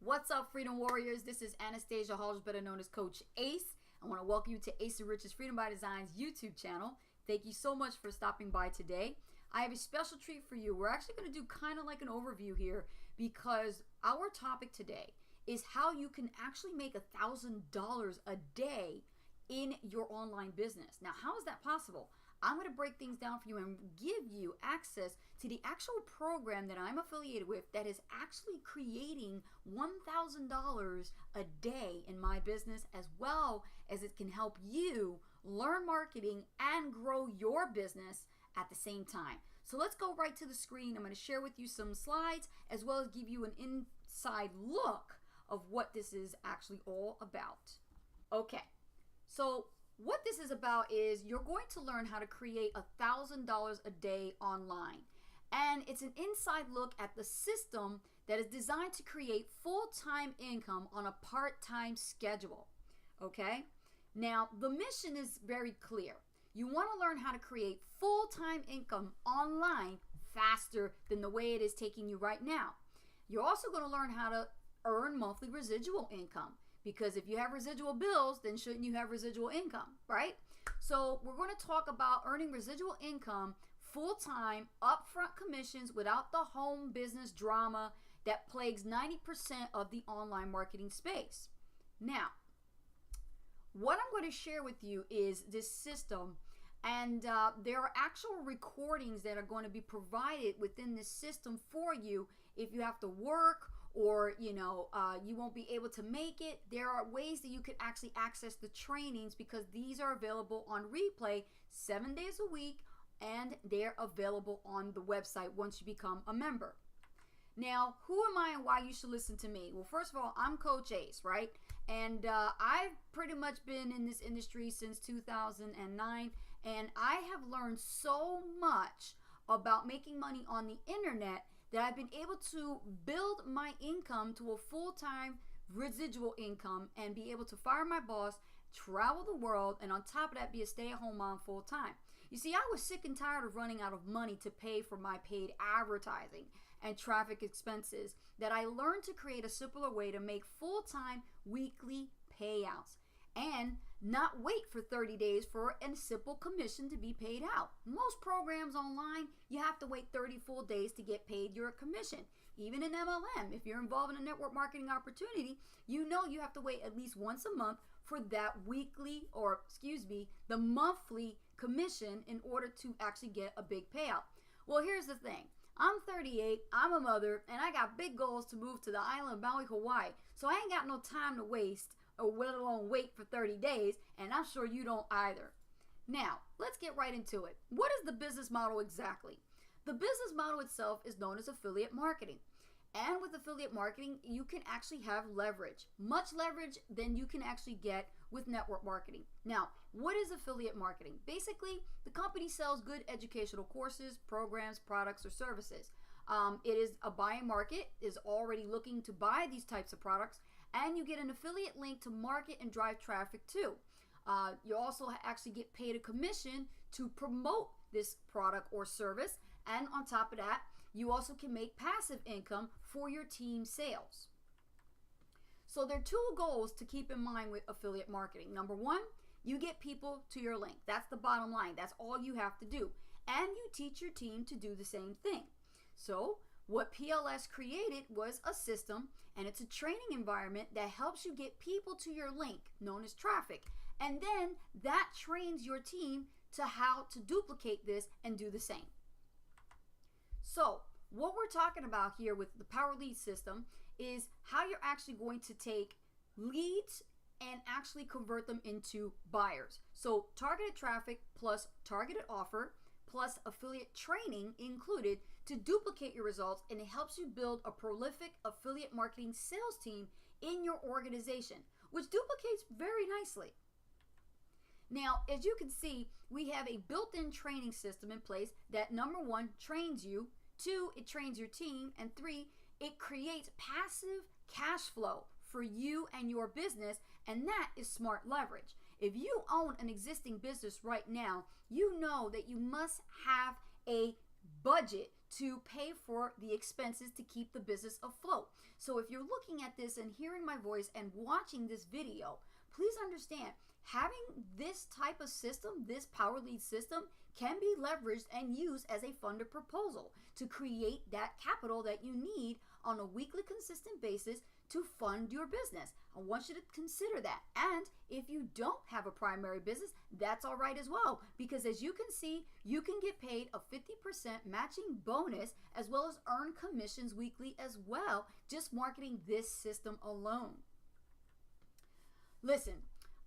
What's up, Freedom Warriors? This is Anastasia Hall, better known as Coach Ace. I want to welcome you to Ace and Rich's Freedom by Design's YouTube channel. Thank you so much for stopping by today. I have a special treat for you. We're actually going to do kind of like an overview here because our topic today is how you can actually make $1,000 a day in your online business. Now, how is that possible? I'm going to break things down for you and give you access to the actual program that I'm affiliated with that is actually creating $1,000 a day in my business, as well as it can help you learn marketing and grow your business at the same time. So let's go right to the screen. I'm going to share with you some slides as well as give you an inside look of what this is actually all about. Okay, so what this is about is you're going to learn how to create $1,000 a day online. And it's an inside look at the system that is designed to create full-time income on a part-time schedule. Okay? Now, the mission is very clear. You want to learn how to create full-time income online faster than the way it is taking you right now. You're also going to learn how to earn monthly residual income. Because if you have residual bills, then shouldn't you have residual income, right? So we're going to talk about earning residual income full-time, upfront commissions without the home business drama that plagues 90% of the online marketing space. Now, what I'm going to share with you is this system, and there are actual recordings that are going to be provided within this system for you if you have to work or you won't be able to make it. There are ways that you could actually access the trainings because these are available on replay 7 days a week, and they're available on the website once you become a member. Now, who am I and why you should listen to me? Well, first of all, I'm Coach Ace, right? And I've pretty much been in this industry since 2009, and I have learned so much about making money on the internet that I've been able to build my income to a full-time residual income and be able to fire my boss, travel the world, and on top of that, be a stay-at-home mom full-time. You see, I was sick and tired of running out of money to pay for my paid advertising and traffic expenses that I learned to create a simpler way to make full-time weekly payouts and not wait for 30 days for a simple commission to be paid out. Most programs online, you have to wait 30 full days to get paid your commission. Even in MLM, if you're involved in a network marketing opportunity, you know you have to wait at least once a month for that weekly, or the monthly commission in order to actually get a big payout. Well, here's the thing. I'm 38, I'm a mother, and I got big goals to move to the island of Maui, Hawaii. So I ain't got no time to waste, or let alone wait for 30 days, and I'm sure you don't either. Now, let's get right into it. What is the business model exactly? The business model itself is known as affiliate marketing. And with affiliate marketing, you can actually have leverage, much leverage than you can actually get with network marketing. Now, what is affiliate marketing? Basically, the company sells good educational courses, programs, products, or services. It is a buying market, is already looking to buy these types of products, and you get an affiliate link to market and drive traffic too. You also actually get paid a commission to promote this product or service, and on top of that, you also can make passive income for your team sales. So there are two goals to keep in mind with affiliate marketing. Number one, you get people to your link. That's the bottom line. That's all you have to do. And you teach your team to do the same thing. So what PLS created was a system, and it's a training environment that helps you get people to your link, known as traffic. And then that trains your team to how to duplicate this and do the same. So what we're talking about here with the Power Lead system is how you're actually going to take leads and actually convert them into buyers. So targeted traffic plus targeted offer plus affiliate training included to duplicate your results, and it helps you build a prolific affiliate marketing sales team in your organization, which duplicates very nicely. Now, as you can see, we have a built-in training system in place that, number one, trains you, two, it trains your team, and three, it creates passive cash flow for you and your business, and that is smart leverage. If you own an existing business right now, you know that you must have a budget to pay for the expenses to keep the business afloat. So if you're looking at this and hearing my voice and watching this video, please understand, having this type of system, this power lead system, can be leveraged and used as a funded proposal to create that capital that you need on a weekly consistent basis to fund your business. I want you to consider that. And if you don't have a primary business, that's all right as well, because as you can see, you can get paid a 50% matching bonus as well as earn commissions weekly as well, just marketing this system alone. Listen,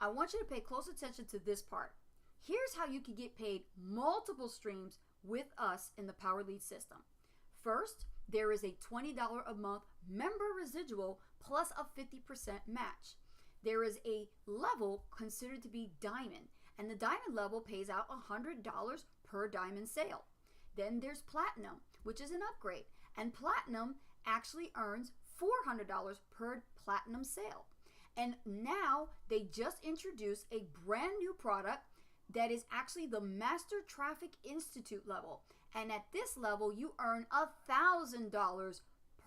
I want you to pay close attention to this part. Here's how you can get paid multiple streams with us in the Power Lead system. First, there is a $20 a month member residual plus a 50% match. There is a level considered to be diamond, and the diamond level pays out $100 per diamond sale. Then there's platinum, which is an upgrade, and platinum actually earns $400 per platinum sale. And now they just introduced a brand new product that is actually the Master Traffic Institute level. And at this level, you earn $1,000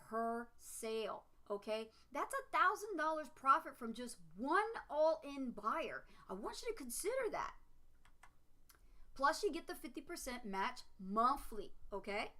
per sale, okay? That's $1,000 profit from just one all-in buyer. I want you to consider that. Plus, you get the 50% match monthly, okay?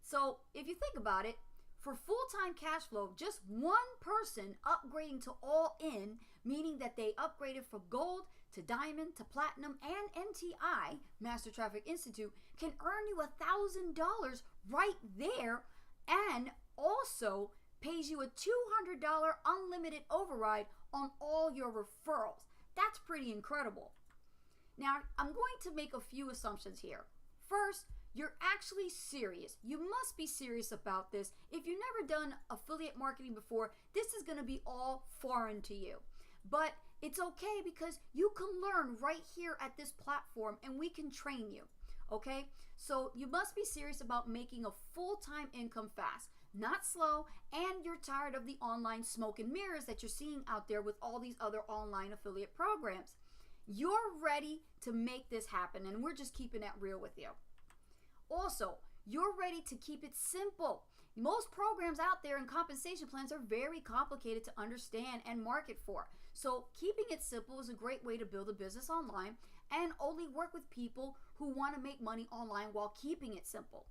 So if you think about it, for full-time cash flow, just one person upgrading to all-in, meaning that they upgraded from gold to diamond to platinum and MTI, Master Traffic Institute, can earn you $1,000 right there, and also pays you a $200 unlimited override on all your referrals. That's pretty incredible. Now, I'm going to make a few assumptions here. First, you're actually serious. You must be serious about this. If you've never done affiliate marketing before, this is going to be all foreign to you. But it's okay, because you can learn right here at this platform and we can train you, okay? So you must be serious about making a full-time income fast, not slow, and you're tired of the online smoke and mirrors that you're seeing out there with all these other online affiliate programs. You're ready to make this happen, and we're just keeping that real with you. Also, you're ready to keep it simple. Most programs out there and compensation plans are very complicated to understand and market for. So keeping it simple is a great way to build a business online and only work with people who want to make money online while keeping it simple.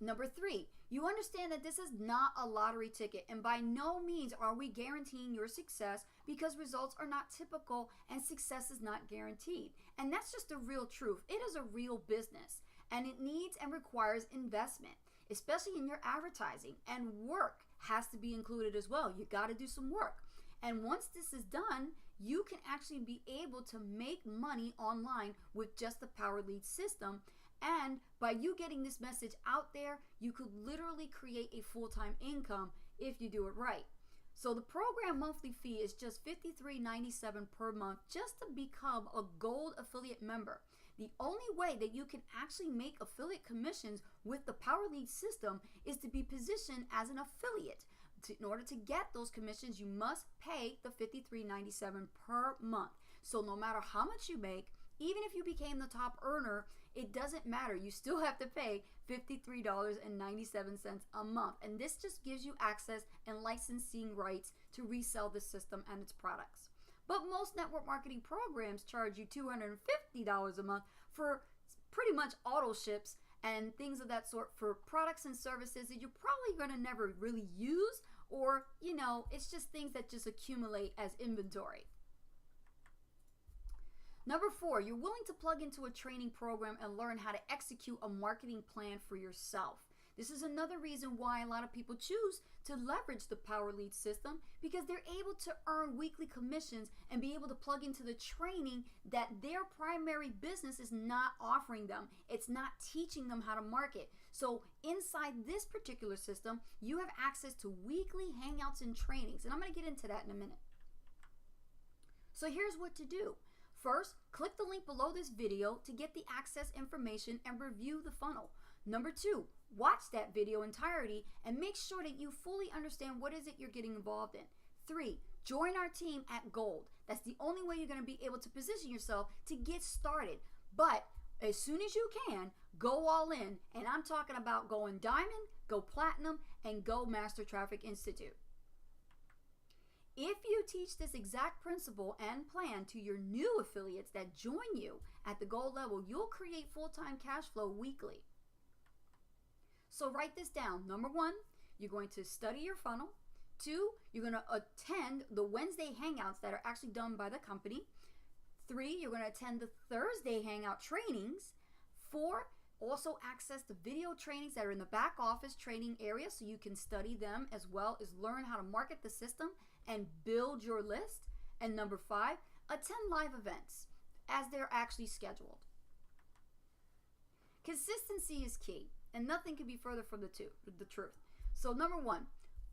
Number 3, you understand that this is not a lottery ticket, and by no means are we guaranteeing your success, because results are not typical and success is not guaranteed. And that's just the real truth. It is a real business, and it needs and requires investment, especially in your advertising, and work has to be included as well. You got to do some work. And once this is done, you can actually be able to make money online with just the Power Lead system. And by you getting this message out there, you could literally create a full-time income if you do it right. So the program monthly fee is just $53.97 per month just to become a gold affiliate member. The only way that you can actually make affiliate commissions with the Power Lead system is to be positioned as an affiliate. In order to get those commissions, you must pay the $53.97 per month. So no matter how much you make, even if you became the top earner, it doesn't matter. You still have to pay $53.97 a month. And this just gives you access and licensing rights to resell the system and its products. But most network marketing programs charge you $250 a month for pretty much auto ships and things of that sort, for products and services that you're probably going to never really use, or, you know, it's just things that just accumulate as inventory. Number 4, you're willing to plug into a training program and learn how to execute a marketing plan for yourself. This is another reason why a lot of people choose to leverage the Power Lead system, because they're able to earn weekly commissions and be able to plug into the training that their primary business is not offering them. It's not teaching them how to market. So inside this particular system, you have access to weekly hangouts and trainings, and I'm going to get into that in a minute. So here's what to do. First, click the link below this video to get the access information and review the funnel. Number 2, watch that video entirety and make sure that you fully understand what is it you're getting involved in. 3, join our team at Gold. That's the only way you're going to be able to position yourself to get started. But as soon as you can, go all in. And I'm talking about going diamond, go platinum, and go Master Traffic Institute. If you teach this exact principle and plan to your new affiliates that join you at the gold level, you'll create full-time cash flow weekly. So write this down. Number 1, you're going to study your funnel. 2, you're going to attend the Wednesday hangouts that are actually done by the company. 3, you're going to attend the Thursday hangout trainings. 4, also access the video trainings that are in the back office training area so you can study them as well as learn how to market the system and build your list. And number 5, attend live events as they're actually scheduled. Consistency is key, and nothing can be further from the truth. So number 1,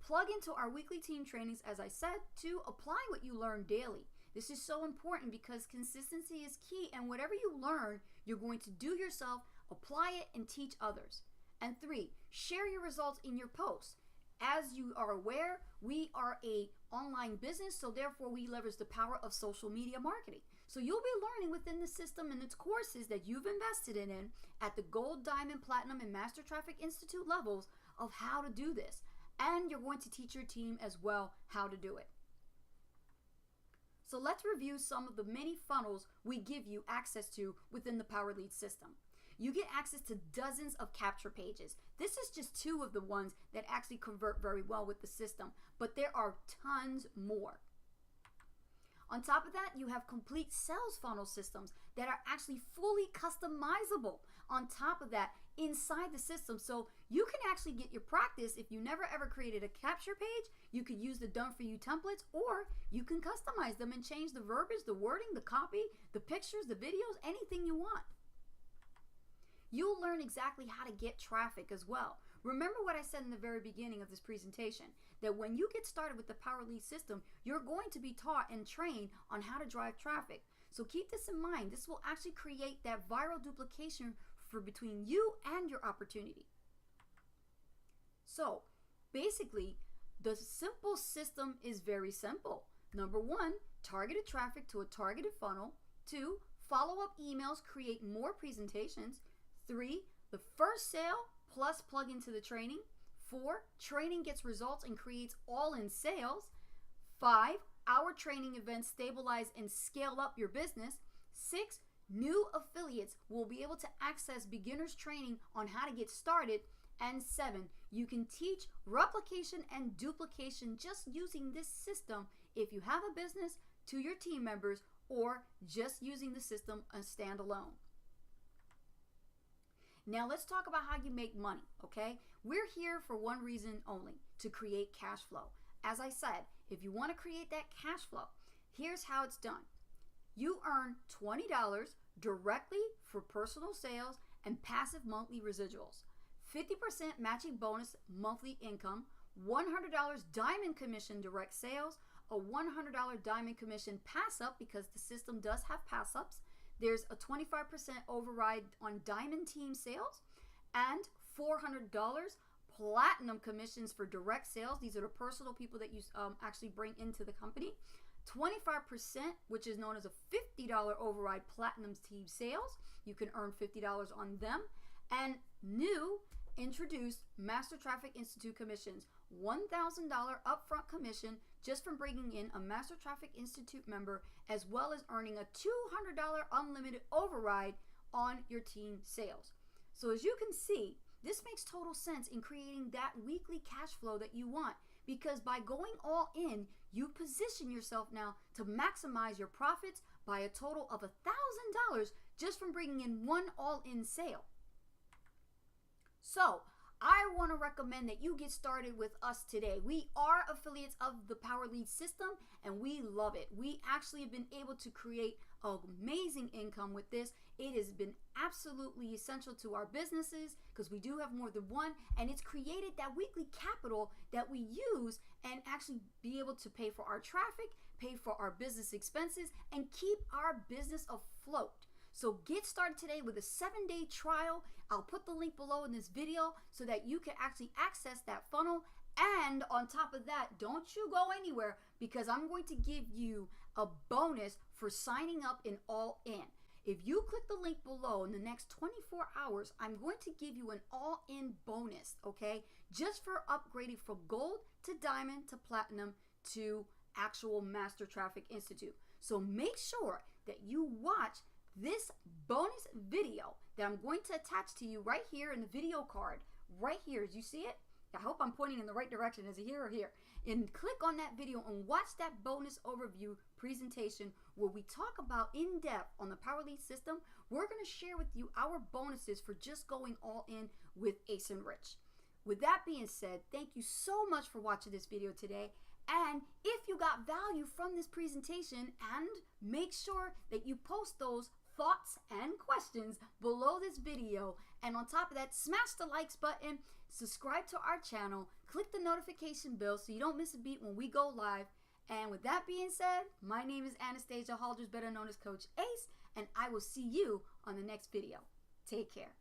plug into our weekly team trainings, as I said. 2, apply what you learn daily. This is so important because consistency is key, and whatever you learn, you're going to do yourself, apply it, and teach others. And 3, share your results in your posts. As you are aware, we are a online business, so therefore we leverage the power of social media marketing. So you'll be learning within the system and its courses that you've invested in at the Gold, Diamond, Platinum, and Master Traffic Institute levels of how to do this. And you're going to teach your team as well how to do it. So let's review some of the many funnels we give you access to within the Power Lead system. You get access to dozens of capture pages. This is just 2 of the ones that actually convert very well with the system, but there are tons more. On top of that, you have complete sales funnel systems that are actually fully customizable on top of that inside the system. So you can actually get your practice. If you never ever created a capture page, you could use the done for you templates, or you can customize them and change the verbiage, the wording, the copy, the pictures, the videos, anything you want. You'll learn exactly how to get traffic as well. Remember what I said in the very beginning of this presentation, that when you get started with the Power Lead system, you're going to be taught and trained on how to drive traffic. So keep this in mind. This will actually create that viral duplication for between you and your opportunity. So basically, the simple system is very simple. Number 1, targeted traffic to a targeted funnel. 2, follow-up emails, create more presentations. 3, the first sale plus plug into the training. 4, training gets results and creates all-in sales. 5, our training events stabilize and scale up your business. 6, new affiliates will be able to access beginners training on how to get started. And 7, you can teach replication and duplication just using this system if you have a business to your team members, or just using the system as standalone. Now let's talk about how you make money, okay? We're here for one reason only, to create cash flow. As I said, if you want to create that cash flow, here's how it's done. You earn $20 directly for personal sales and passive monthly residuals, 50% matching bonus monthly income, $100 diamond commission direct sales, a $100 diamond commission pass up because the system does have pass ups. There's a 25% override on diamond team sales, and $400 platinum commissions for direct sales. These are the personal people that you actually bring into the company. 25%, which is known as a $50 override platinum team sales. You can earn $50 on them. And new introduced Master Traffic Institute commissions, $1,000 upfront commission just from bringing in a Master Traffic Institute member, as well as earning a $200 unlimited override on your team sales. So as you can see, this makes total sense in creating that weekly cash flow that you want, because by going all in, you position yourself now to maximize your profits by a total of $1,000 just from bringing in one all-in sale. So I want to recommend that you get started with us today. We are affiliates of the Power Lead system, and we love it. We actually have been able to create amazing income with this. It has been absolutely essential to our businesses because we do have more than one, and it's created that weekly capital that we use and actually be able to pay for our traffic, pay for our business expenses, and keep our business afloat. So get started today with a 7-day trial. I'll put the link below in this video so that you can actually access that funnel. And on top of that, don't you go anywhere, because I'm going to give you a bonus for signing up in all in. If you click the link below in the next 24 hours, I'm going to give you an all-in bonus, okay? Just for upgrading from gold to diamond to platinum to actual Master Traffic Institute. So make sure that you watch this bonus video that I'm going to attach to you right here in the video card, right here. Do you see it? I hope I'm pointing in the right direction. Is it here or here? And click on that video and watch that bonus overview presentation where we talk about in depth on the Power Lead system. We're going to share with you our bonuses for just going all in with Ace and Rich. With that being said, thank you so much for watching this video today. And if you got value from this presentation, and make sure that you post those thoughts and questions below this video. And on top of that, smash the likes button, subscribe to our channel, click the notification bell so you don't miss a beat when we go live. And with that being said, my name is Anastasia Haldridge, better known as Coach Ace, and I will see you on the next video. Take care.